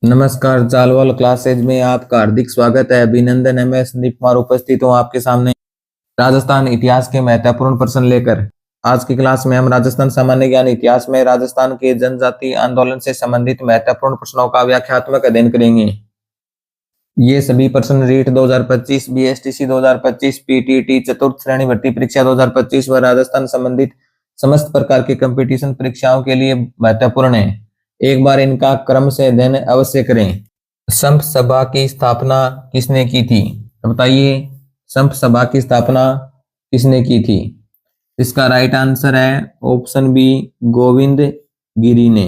नमस्कार, जालवाल क्लासेज में आपका हार्दिक स्वागत है। अभिनंदन है। मैं संदीप कुमार उपस्थित हूँ आपके सामने राजस्थान इतिहास के महत्वपूर्ण प्रश्न लेकर। आज की क्लास में हम राजस्थान सामान्य ज्ञान इतिहास में राजस्थान के जनजाति आंदोलन से संबंधित महत्वपूर्ण प्रश्नों का व्याख्यात्मक अध्ययन करेंगे। ये सभी प्रश्न रीट 2025, बीएसटीसी 2025, पीटीटी चतुर्थ श्रेणी भर्ती परीक्षा 2025 व राजस्थान संबंधित समस्त प्रकार के कंपटीशन परीक्षाओं के लिए महत्वपूर्ण है। एक बार इनका क्रम से अध्ययन अवश्य करें। संप सभा की स्थापना किसने की थी? बताइए, संप सभा की स्थापना किसने की थी? इसका राइट आंसर है ऑप्शन बी, गोविंद गिरी ने।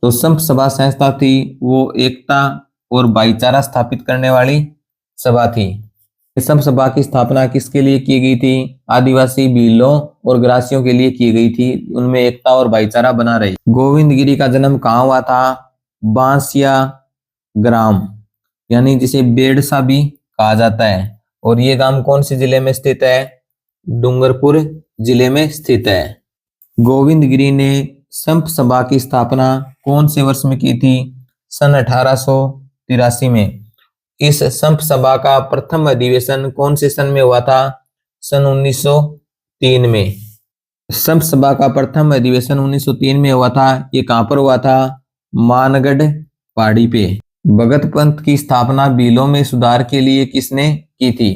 तो संप सभा संस्था थी वो एकता और भाईचारा स्थापित करने वाली सभा थी। संप सभा की स्थापना किसके लिए की गई थी? आदिवासी भीलों और ग्रासियों के लिए की गई थी, उनमें एकता और भाईचारा बना रहे। गोविंद गिरी का जन्म कहाँ हुआ था? बांसिया ग्राम, यानी जिसे बेड़सा भी कहा जाता है, और ये गांव कौन से जिले में स्थित है? डूंगरपुर जिले में स्थित है। गोविंद गिरी ने संप सभा की स्थापना कौन से वर्ष में की थी? सन 1883 में। इस संप सभा का प्रथम अधिवेशन कौन से सन में हुआ था? सन 1903 में। संप सभा का प्रथम अधिवेशन 1903 में हुआ था। ये कहां पर हुआ था? मानगढ़ पहाड़ी पे। भगत पंथ की स्थापना भीलों में सुधार के लिए किसने की थी?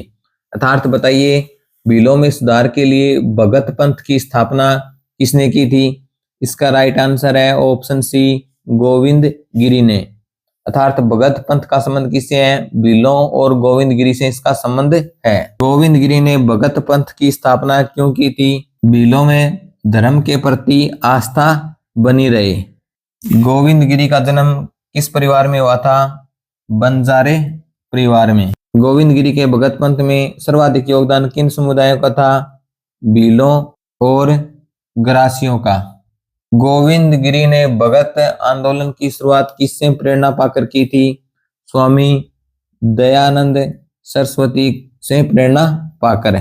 अर्थात बताइए, भीलों में सुधार के लिए भगत पंथ की स्थापना किसने की थी? इसका राइट आंसर है ऑप्शन सी, गोविंद गिरी ने। अर्थात भगत पंथ का संबंध किससे है? भीलों और गोविंद गिरी से इसका संबंध है। गोविंद गिरी ने भगत पंथ की स्थापना क्यों की थी? भीलों में धर्म के प्रति आस्था बनी रहे। गोविंद गिरी का जन्म किस परिवार में हुआ था? बंजारे परिवार में। गोविंद गिरी के भगत पंथ में सर्वाधिक योगदान किन समुदायों का था? भीलों और ग्रासियों का। गोविंद गिरी ने भगत आंदोलन की शुरुआत किससे प्रेरणा पाकर की थी? स्वामी दयानंद सरस्वती से प्रेरणा पाकर।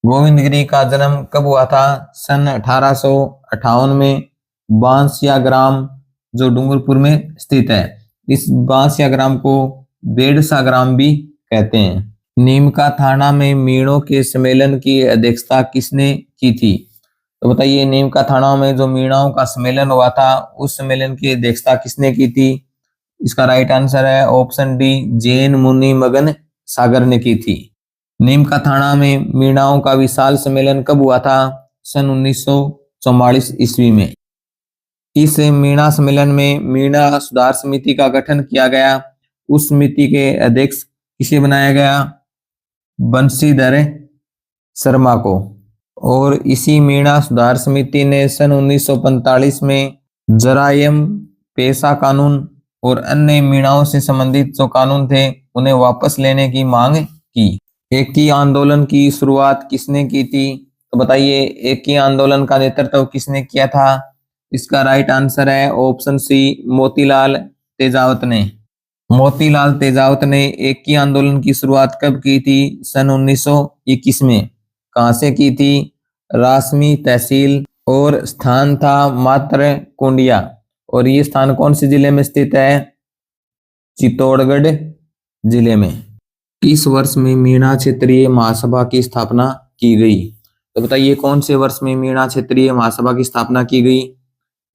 गोविंद गिरी का जन्म कब हुआ था? सन 1858 में बांसिया ग्राम, जो डूंगरपुर में स्थित है। इस बांसिया ग्राम को बेड़सा ग्राम भी कहते हैं। नीमका थाना में मीणों के सम्मेलन की अध्यक्षता किसने की थी? तो बताइए, नीमका थाना में जो मीणाओं का सम्मेलन हुआ था, उस सम्मेलन की अध्यक्षता किसने की थी? इसका राइट आंसर है ऑप्शन डी, जैन मुनि मगन सागर ने की थी। नीमका थाना में मीणाओं का विशाल सम्मेलन कब हुआ था? सन 1944 ईस्वी में। इस मीणा सम्मेलन में मीणा सुधार समिति का गठन किया गया। उस समिति के अध्यक्ष किसे बनाया गया? बंशीधर शर्मा को। और इसी मीणा सुधार समिति ने सन 1945 में जरायम, पेशा कानून और अन्य मीणाओं से संबंधित जो कानून थे उन्हें वापस लेने की मांग की। एकी आंदोलन की शुरुआत किसने की थी? तो बताइए, एकी आंदोलन का नेतृत्व किसने किया था? इसका राइट आंसर है ऑप्शन सी, मोतीलाल तेजावत ने। मोतीलाल तेजावत ने एकी आंदोलन की शुरुआत कब की थी? सन 1921 में। कहां से की थी? रासमी तहसील, और स्थान था मात्र कुंडिया। और ये स्थान कौन से जिले में स्थित है? चित्तौड़गढ़ जिले में। किस वर्ष में मीणा क्षेत्रीय महासभा की स्थापना की गई? तो बताइए, कौन से वर्ष में मीणा क्षेत्रीय महासभा की स्थापना की गई?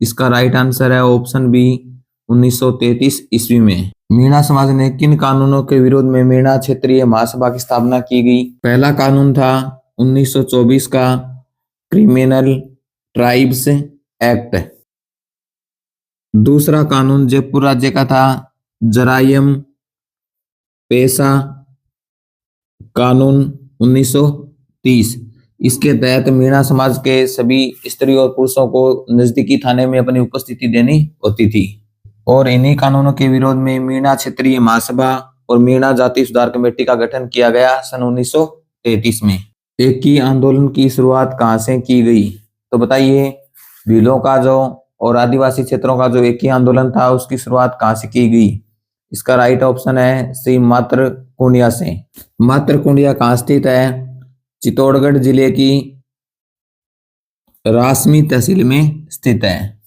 इसका राइट आंसर है ऑप्शन बी, 1933 ईस्वी में। मीणा समाज ने किन कानूनों के विरोध में मीणा क्षेत्रीय महासभा की स्थापना की गई? पहला कानून था 1924 का क्रिमिनल ट्राइब्स एक्ट। दूसरा कानून जयपुर राज्य का था जरायम पेशा कानून 1930। इसके तहत मीणा समाज के सभी स्त्रियों और पुरुषों को नजदीकी थाने में अपनी उपस्थिति देनी होती थी। और इन्हीं कानूनों के विरोध में मीणा क्षेत्रीय महासभा और मीणा जाति सुधार कमेटी का गठन किया गया सन 1933 में। एकी आंदोलन की शुरुआत कहां से की गई? तो बताइए, भीलों का जो और आदिवासी क्षेत्रों का जो एकी आंदोलन था उसकी शुरुआत कहां से की गई? इसका राइट ऑप्शन है सी, मात्र कुंडिया से। मात्र कुंडिया कहां स्थित है? चित्तौड़गढ़ जिले की रासमी तहसील में स्थित है।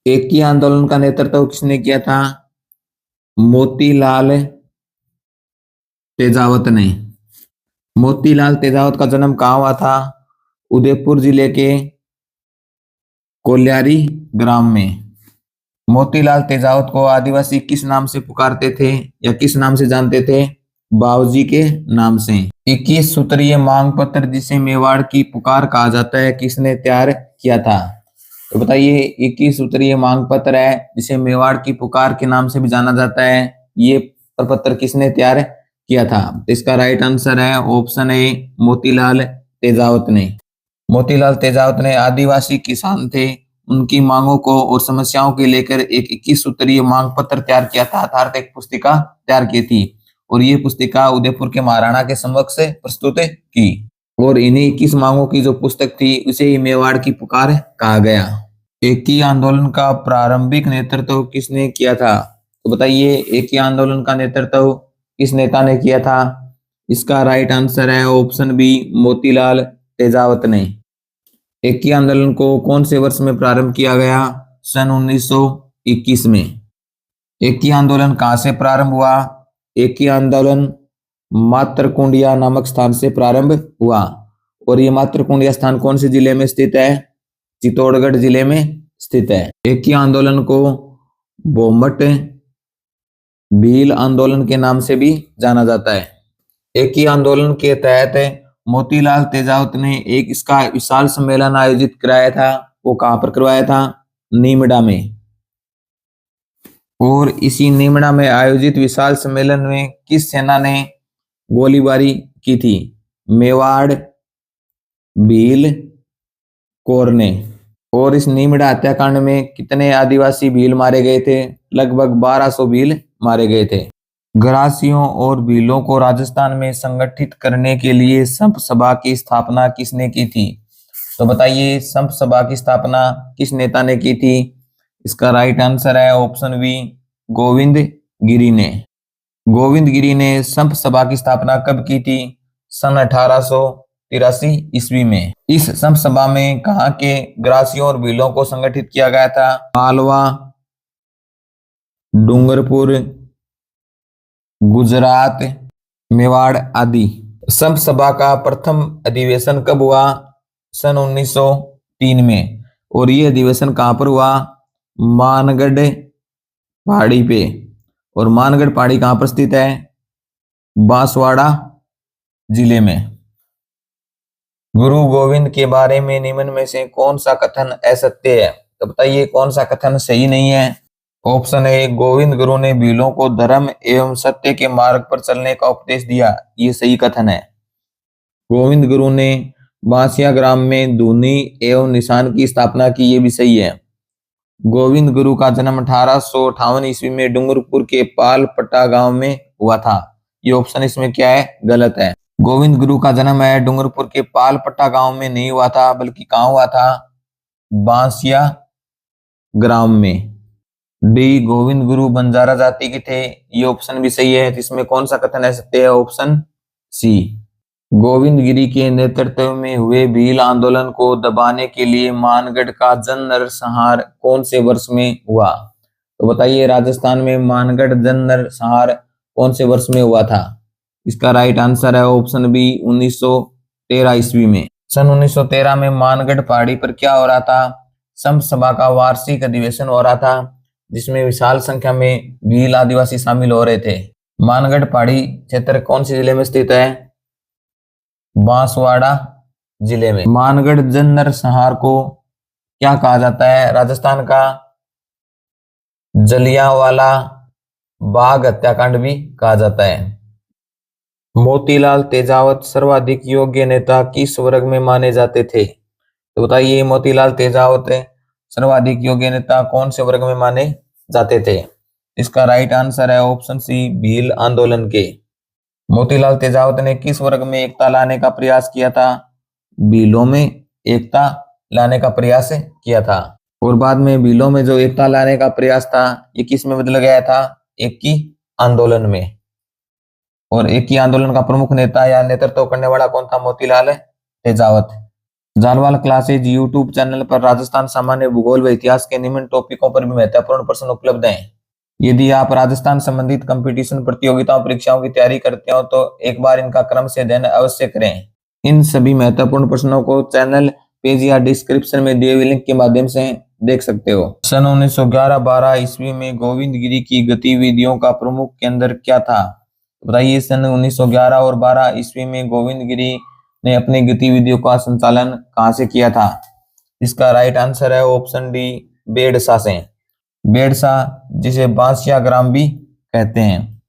एकी आंदोलन का नेतृत्व किसने किया था? मोतीलाल तेजावत ने। मोतीलाल तेजावत का जन्म कहाँ हुआ था? उदयपुर जिले के कोल्यारी ग्राम में। मोतीलाल तेजावत को आदिवासी किस नाम से पुकारते थे या किस नाम से जानते थे? बावजी के नाम से। 21 सूत्रीय मांग पत्र जिसे मेवाड़ की पुकार कहा जाता है, किसने तैयार किया था? तो बताइए, 21 सूत्रीय मांग पत्र है जिसे मेवाड़ की पुकार के नाम से भी जाना जाता है, ये प्रपत्र किसने तैयार किया था? तो इसका राइट आंसर है ऑप्शन ए, मोतीलाल तेजावत ने। मोतीलाल तेजावत ने आदिवासी किसान थे, उनकी मांगों को और समस्याओं के लेकर एक 21 सूत्रीय मांग पत्र तैयार किया था, अर्थात एक पुस्तिका तैयार की थी, और ये पुस्तिका उदयपुर के महाराणा के समक्ष प्रस्तुत की। और इन्हीं 21 मांगों की जो पुस्तक थी उसे ही मेवाड़ की पुकार कहा गया। एकी आंदोलन का प्रारंभिक नेतृत्व किसने किया था? तो बताइए, एकी आंदोलन का नेतृत्व किस नेता ने किया था? इसका राइट आंसर है ऑप्शन बी, मोतीलाल तेजावत ने। एकी आंदोलन को कौन से वर्ष में प्रारंभ किया गया? सन 1921 में। एकी आंदोलन कहां से प्रारंभ हुआ? एकी आंदोलन मातरकुंडिया नामक स्थान से प्रारंभ हुआ, और ये मातरकुंडिया स्थान कौन से जिले में स्थित है? चित्तौड़गढ़ जिले में स्थित है। एकी आंदोलन को बोमट भील आंदोलन के नाम से भी जाना जाता है। एकी आंदोलन के तहत मोतीलाल तेजावत ने एक इसका विशाल सम्मेलन आयोजित कराया था, वो कहां पर करवाया था? नीमड़ा में। और इसी नीमड़ा में आयोजित विशाल सम्मेलन में किस सेना ने गोलीबारी की थी? मेवाड़ भील कोर ने। और इस नीमड़ा हत्याकांड में कितने आदिवासी भील मारे गए थे? लगभग 1200 भील मारे गए थे। ग्रासियों और भीलों को राजस्थान में संगठित करने के लिए संप सभा की स्थापना किसने की थी? तो बताइए, संप सभा की स्थापना किस नेता ने की थी? इसका राइट आंसर है ऑप्शन बी, गोविंद गिरी ने। गोविंद गिरी ने संप सभा की स्थापना कब की थी? सन 1883 ईस्वी में। इस संप सभा में कहाँ के ग्रासियों और भीलों को संगठित किया गया था? मालवा, डूंगरपुर, गुजरात, मेवाड़ आदि। संप सभा का प्रथम अधिवेशन कब हुआ? सन 1903 में। और ये अधिवेशन कहां पर हुआ? मानगढ़ पहाड़ी पे। और मानगढ़ पहाड़ी कहां पर स्थित है? बांसवाड़ा जिले में। गुरु गोविंद के बारे में निम्न में से कौन सा कथन असत्य है? तो बताइए, कौन सा कथन सही नहीं है? ऑप्शन ए, गोविंद गुरु ने भीलों को धर्म एवं सत्य के मार्ग पर चलने का उपदेश दिया, ये सही कथन है। गोविंद गुरु ने बांसिया ग्राम में धूनी एवं निशान की स्थापना की, ये भी सही है। गोविंद गुरु का जन्म 1858 ईस्वी में डूंगरपुर के पालपट्टा गांव में हुआ था, ये ऑप्शन इसमें क्या है? गलत है। गोविंद गुरु का जन्म है डूंगरपुर के पालपट्टा गांव में नहीं हुआ था, बल्कि कहां हुआ था? बांसिया ग्राम में। डी, गोविंद गुरु बंजारा जाति के थे, ये ऑप्शन भी सही है। जिसमें कौन सा कथन है सत्य है? Option C. गोविंद गिरी के नेतृत्व में हुए भील आंदोलन को दबाने के लिए मानगढ़ का जन नरसंहार कौन से वर्ष में हुआ? तो बताइए, राजस्थान में मानगढ़ जन नरसंहार कौन से वर्ष में हुआ था? इसका राइट आंसर है ऑप्शन बी, 1913 ईस्वी में। सन 1913 में मानगढ़ पहाड़ी पर क्या हो रहा था? संप सभा का वार्षिक अधिवेशन हो रहा था, जिसमें विशाल संख्या में भील आदिवासी शामिल हो रहे थे। मानगढ़ पहाड़ी क्षेत्र कौन से जिले में स्थित है? बांसवाड़ा जिले में। मानगढ़ जन नरसंहार को क्या कहा जाता है? राजस्थान का जलियांवाला बाग हत्याकांड भी कहा जाता है। मोतीलाल तेजावत सर्वाधिक योग्य नेता किस वर्ग में माने जाते थे? तो बताइए, मोतीलाल तेजावत सर्वाधिक योग्य नेता कौन से वर्ग में माने जाते थे? इसका राइट आंसर है ऑप्शन सी, भील आंदोलन के। मोतीलाल तेजावत ने किस वर्ग में एकता लाने का प्रयास किया था? भीलों में एकता लाने का प्रयास किया था। और बाद में भीलों में जो एकता लाने का प्रयास था, ये किस में बदल गया था? एकी आंदोलन में। और एकी आंदोलन का प्रमुख नेता या नेतृत्व करने वाला कौन था? Motilal Tejawat. Janwal classes YouTube channel पर राजस्थान सामान्य भूगोल व इतिहास के निम्न टॉपिकों पर भी महत्वपूर्ण प्रश्न उपलब्ध हैं। यदि आप राजस्थान संबंधित कंपटीशन प्रतियोगिताओं परीक्षाओं की तैयारी करते हो तो एक बार इनका क्रम से अध्ययन अवश्य करें। इन सभी महत्वपूर्ण प्रश्नों को चैनल पेज या डिस्क्रिप्शन में दिए हुए लिंक के माध्यम से देख सकते हो। सन 1911-12 ईस्वी में गोविंदगिरी की गतिविधियों का प्रमुख केंद्र क्या था? बताइए, सन 1911 और 12 ईस्वी में गोविंदगिरी ने अपनी गतिविधियों का संचालन कहां से किया था? इसका राइट आंसर है ऑप्शन डी, बेडसा से। बेडसा, जिसे बांसिया ग्राम भी कहते हैं।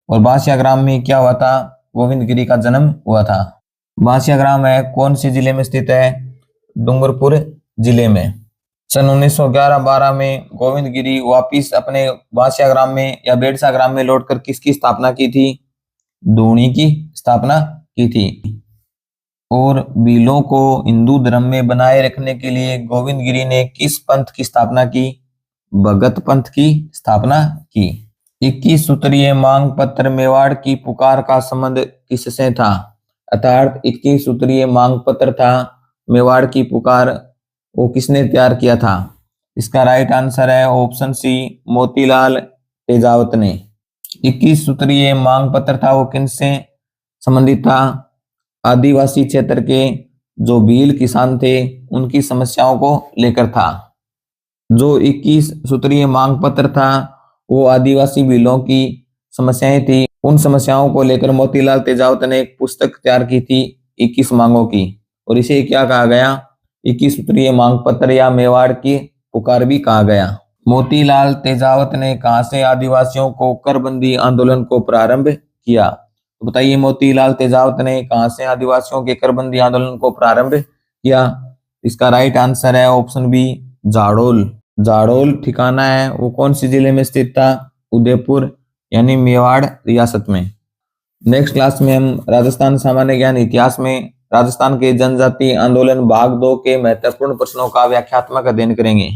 और बांसिया ग्राम में क्या हुआ था? गोविंदगिरी का जन्म हुआ था। बांसिया ग्राम है कौन से जिले में स्थित है? डूंगरपुर जिले में। सन 1911-12 में गोविंदगिरी वापिस अपने बांसिया ग्राम में या बेडसा ग्राम में लौटकर किसकी स्थापना की थी? धूनी की स्थापना की थी। और भीलों को हिंदू धर्म में बनाए रखने के लिए गोविंदगिरी ने किस पंथ की स्थापना की? भगत पंथ की स्थापना की। 21 सूत्रीय मांग पत्र मेवाड़ की पुकार का संबंध किससे था? अर्थात 21 सूत्रीय मांग पत्र था मेवाड़ की पुकार, वो किसने तैयार किया था? इसका राइट आंसर है ऑप्शन सी, मोतीलाल तेजावत ने। 21 सूत्रीय मांग पत्र था वो किनसे संबंधित था? आदिवासी क्षेत्र के जो भील किसान थे उनकी समस्याओं को लेकर था। जो 21 सूत्रीय मांग पत्र था वो आदिवासी भीलों की समस्याएं थी। उन समस्याओं को लेकर मोतीलाल तेजावत ने एक पुस्तक तैयार की थी 21 मांगों की, और इसे क्या कहा गया? 21 सूत्रीय मांग पत्र या मेवाड़ की पुकार भी कहा गया। मोतीलाल तेजावत ने कहां से आदिवासियों को करबंदी आंदोलन को प्रारंभ किया? तो बताइए, मोतीलाल तेजावत ने कहां से आदिवासियों के करबंदी आंदोलन को प्रारंभ किया? इसका राइट आंसर है ऑप्शन बी, जाडोल। जाडोल ठिकाना है वो कौन सी जिले में स्थित था? उदयपुर यानी मेवाड़ रियासत में। नेक्स्ट क्लास में हम राजस्थान सामान्य ज्ञान इतिहास में राजस्थान के जनजातीय आंदोलन भाग 2 के महत्वपूर्ण प्रश्नों का व्याख्यात्मक अध्ययन करेंगे।